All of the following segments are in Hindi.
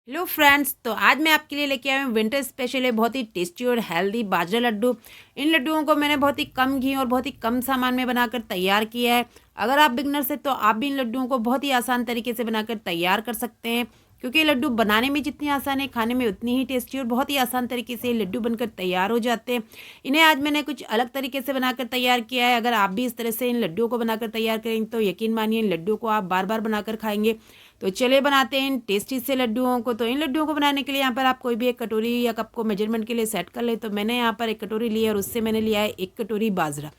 हेलो फ्रेंड्स, तो आज मैं आपके लिए लेके आया हूँ विंटर स्पेशल है बहुत ही टेस्टी और हेल्दी बाजरा लड्डू। इन लड्डुओं को मैंने बहुत ही कम घी और बहुत ही कम सामान में बनाकर तैयार किया है। अगर आप बिगनर्स हैं तो आप भी इन लड्डुओं को बहुत ही आसान तरीके से बनाकर तैयार कर सकते हैं, क्योंकि ये लड्डू बनाने में जितनी आसान है खाने में उतनी ही टेस्टी और बहुत ही आसान तरीके से ये लड्डू बनकर तैयार हो जाते हैं। इन्हें आज मैंने कुछ अलग तरीके से बनाकर तैयार किया है। अगर आप भी इस तरह से इन लड्डुओं को बनाकर तैयार करेंगे तो यकीन मानिए इन लड्डुओं को आप बार बार बनाकर खाएंगे। तो चलिए बनाते हैं इन टेस्टी से लड्डुओं को। तो इन लड्डुओं को बनाने के लिए यहाँ पर आप कोई भी एक कटोरी या कप को मेजरमेंट के लिए सेट कर ले। तो मैंने यहाँ पर एक कटोरी ली है और उससे मैंने लिया है एक कटोरी बाजरा।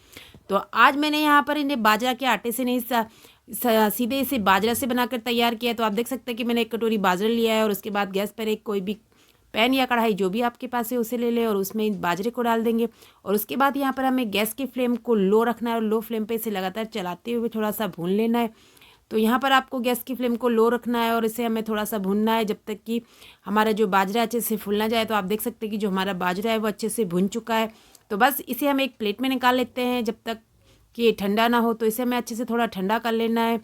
तो आज मैंने यहाँ पर इन्हें बाजरा के आटे से नहीं सीधे इसे बाजरा से बनाकर तैयार किया है। तो आप देख सकते हैं कि मैंने एक कटोरी बाजरा लिया है और उसके बाद गैस पर एक कोई भी पैन या कढ़ाई जो भी आपके पास है उसे ले लें और उसमें बाजरे को डाल देंगे। और उसके बाद यहाँ पर हमें गैस की फ्लेम को लो रखना है और लो फ्लेम पे इसे लगातार चलाते हुए थोड़ा सा भून लेना है। तो यहाँ पर आपको गैस की फ्लेम को लो रखना है और इसे हमें थोड़ा सा भूनना है जब तक कि हमारा जो बाजरा अच्छे से फूल ना जाए। तो आप देख सकते हैं कि जो हमारा बाजरा है वो अच्छे से भुन चुका है। तो बस इसे हम एक प्लेट में निकाल लेते हैं जब तक कि ये ठंडा ना हो। तो इसे हमें अच्छे से थोड़ा ठंडा कर लेना है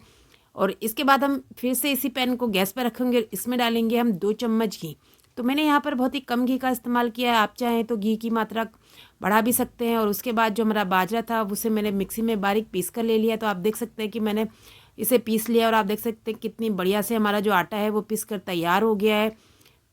और इसके बाद हम फिर से इसी पैन को गैस पर रखेंगे। इसमें डालेंगे हम 2 चम्मच घी। तो मैंने यहाँ पर बहुत ही कम घी का इस्तेमाल किया है, आप चाहें तो घी की मात्रा बढ़ा भी सकते हैं। और उसके बाद जो हमारा बाजरा था उसे मैंने मिक्सी में बारीक पीस कर ले लिया। तो आप देख सकते हैं कि मैंने इसे पीस लिया और आप देख सकते हैं कितनी बढ़िया से हमारा जो आटा है वो पीस कर तैयार हो गया है।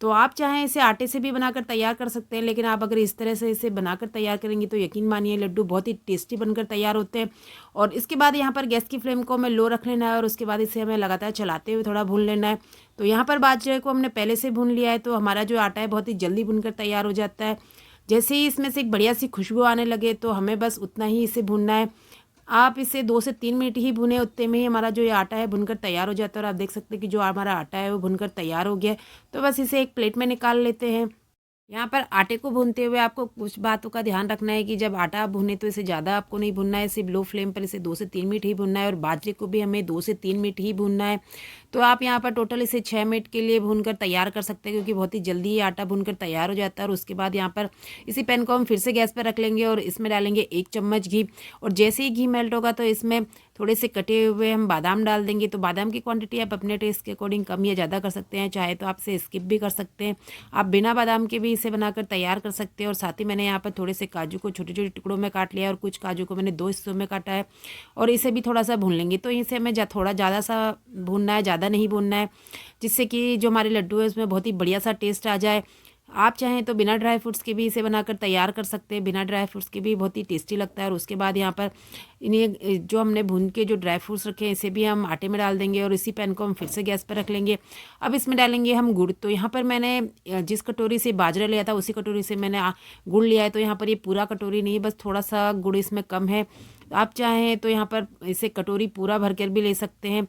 तो आप चाहें इसे आटे से भी बनाकर तैयार कर सकते हैं, लेकिन आप अगर इस तरह से इसे बनाकर तैयार करेंगे तो यकीन मानिए लड्डू बहुत ही टेस्टी बनकर तैयार होते हैं। और इसके बाद यहाँ पर गैस की फ्लेम को हमें लो रख लेना है और उसके बाद इसे हमें लगातार चलाते हुए थोड़ा भून लेना है। तो यहाँ पर बाजरे को हमने पहले से भून लिया है, तो हमारा जो आटा है बहुत ही जल्दी भुनकर तैयार हो जाता है। जैसे ही इसमें से एक बढ़िया सी खुशबू आने लगे तो हमें बस उतना ही इसे भूनना है। आप इसे 2 से 3 मिनट ही भुने, उतने में ही हमारा जो ये आटा है भुनकर तैयार हो जाता है। और आप देख सकते हैं कि जो हमारा आटा है वो भुनकर तैयार हो गया है। तो बस इसे एक प्लेट में निकाल लेते हैं। यहाँ पर आटे को भूनते हुए आपको कुछ बातों का ध्यान रखना है कि जब आटा आप भूने तो इसे ज़्यादा आपको नहीं भूनना है, सिर्फ लो फ्लेम पर इसे 2 से 3 मिनट ही भूनना है। और बाजरे को भी हमें 2 से 3 मिनट ही भूनना है। तो आप यहाँ पर टोटल इसे 6 मिनट के लिए भूनकर तैयार कर सकते हैं, क्योंकि बहुत ही जल्दी ये आटा भूनकर तैयार हो जाता है। और उसके बाद यहाँ पर इसी पैन को हम फिर से गैस पर रख लेंगे और इसमें डालेंगे 1 चम्मच घी। और जैसे ही घी मेल्ट होगा तो इसमें थोड़े से कटे हुए हम बादाम डाल देंगे। तो बादाम की क्वांटिटी आप अपने टेस्ट के अकॉर्डिंग कम या ज़्यादा कर सकते हैं, चाहे तो आप इसे स्किप भी कर सकते हैं। आप बिना बादाम के भी इसे बनाकर तैयार कर सकते हैं। और साथ ही मैंने यहाँ पर थोड़े से काजू को छोटे छोटे टुकड़ों में काट लिया है और कुछ काजू को मैंने 2 हिस्सों में काटा है और इसे भी थोड़ा सा भून लेंगे। तो इसे हमें थोड़ा ज़्यादा सा भूनना है, ज़्यादा नहीं भूनना है, जिससे कि जो हमारे लड्डू है उसमें बहुत ही बढ़िया सा टेस्ट आ जाए। आप चाहें तो बिना ड्राई फ्रूट्स के भी इसे बनाकर तैयार कर सकते हैं, बिना ड्राई फ्रूट्स के भी बहुत ही टेस्टी लगता है। और उसके बाद यहाँ पर इन्हें जो हमने भून के जो ड्राई फ्रूट्स रखे हैं इसे भी हम आटे में डाल देंगे और इसी पैन को हम फिर से गैस पर रख लेंगे। अब इसमें डालेंगे हम गुड़। तो यहाँ पर मैंने जिस कटोरी से बाजरा लिया था उसी कटोरी से मैंने गुड़ लिया है। तो यहाँ पर ये पूरा कटोरी नहीं, बस थोड़ा सा गुड़ इसमें कम है। आप चाहें तो यहाँ पर इसे कटोरी पूरा भर कर भी ले सकते हैं।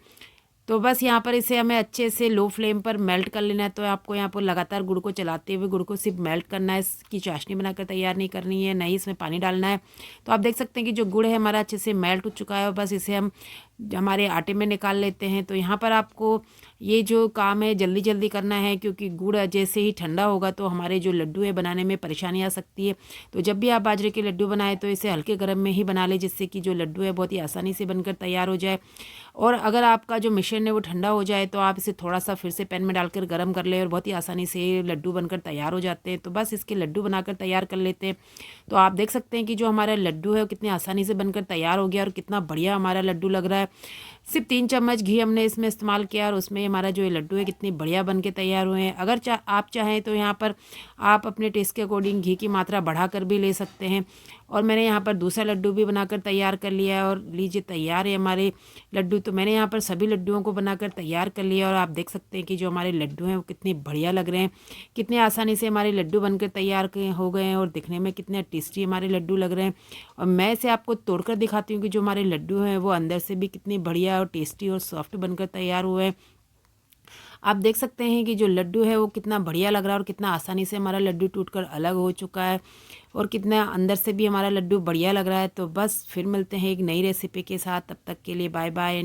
तो बस यहाँ पर इसे हमें अच्छे से लो फ्लेम पर मेल्ट कर लेना है। तो आपको यहाँ पर लगातार गुड़ को चलाते हुए गुड़ को सिर्फ मेल्ट करना है, इसकी चाशनी बनाकर तैयार नहीं करनी है, नहीं इसमें पानी डालना है। तो आप देख सकते हैं कि जो गुड़ है हमारा अच्छे से मेल्ट हो चुका है और बस इसे हम हमारे आटे में निकाल लेते हैं। तो यहाँ पर आपको ये जो काम है जल्दी जल्दी करना है, क्योंकि गुड़ जैसे ही ठंडा होगा तो हमारे जो लड्डू है बनाने में परेशानी आ सकती है। तो जब भी आप बाजरे के लड्डू बनाएं तो इसे हल्के गर्म में ही बना लें, जिससे कि जो लड्डू है बहुत ही आसानी से बनकर तैयार हो जाए। और अगर आपका जो मिश्रण है वो ठंडा हो जाए तो आप इसे थोड़ा सा फिर से पैन में डालकर गर्म कर लें और बहुत ही आसानी से लड्डू बनकर तैयार हो जाते हैं। तो बस इसके लड्डू बनाकर तैयार कर लेते हैं। तो आप देख सकते हैं कि जो हमारा लड्डू है वो कितनी आसानी से बनकर तैयार हो गया और कितना बढ़िया हमारा लड्डू लग रहा है। सिर्फ 3 चम्मच घी हमने इसमें इस्तेमाल किया और उसमें हमारा जो ये लड्डू है कितनी बढ़िया बन के तैयार हुए हैं। अगर आप चाहें तो यहाँ पर आप अपने टेस्ट के अकॉर्डिंग घी की मात्रा बढ़ाकर भी ले सकते हैं। और मैंने यहाँ पर दूसरा लड्डू भी बनाकर तैयार कर लिया है और लीजिए तैयार है हमारे लड्डू। तो मैंने यहाँ पर सभी लड्डुओं को बनाकर तैयार कर लिया और आप देख सकते हैं कि जो हमारे लड्डू हैं वो कितने बढ़िया लग रहे हैं, कितने आसानी से हमारे लड्डू बनकर तैयार हो गए हैं और दिखने में कितने टेस्टी हमारे लड्डू लग रहे हैं। और मैं इसे आपको तोड़कर दिखाती हूँ कि जो हमारे लड्डू हैं वो अंदर से भी कितनी बढ़िया और टेस्टी और सॉफ्ट बनकर तैयार हुए हैं। आप देख सकते हैं कि जो लड्डू है वो कितना बढ़िया लग रहा है और कितना आसानी से हमारा लड्डू टूटकर अलग हो चुका है और कितना अंदर से भी हमारा लड्डू बढ़िया लग रहा है। तो बस फिर मिलते हैं एक नई रेसिपी के साथ, तब तक के लिए बाय बाय।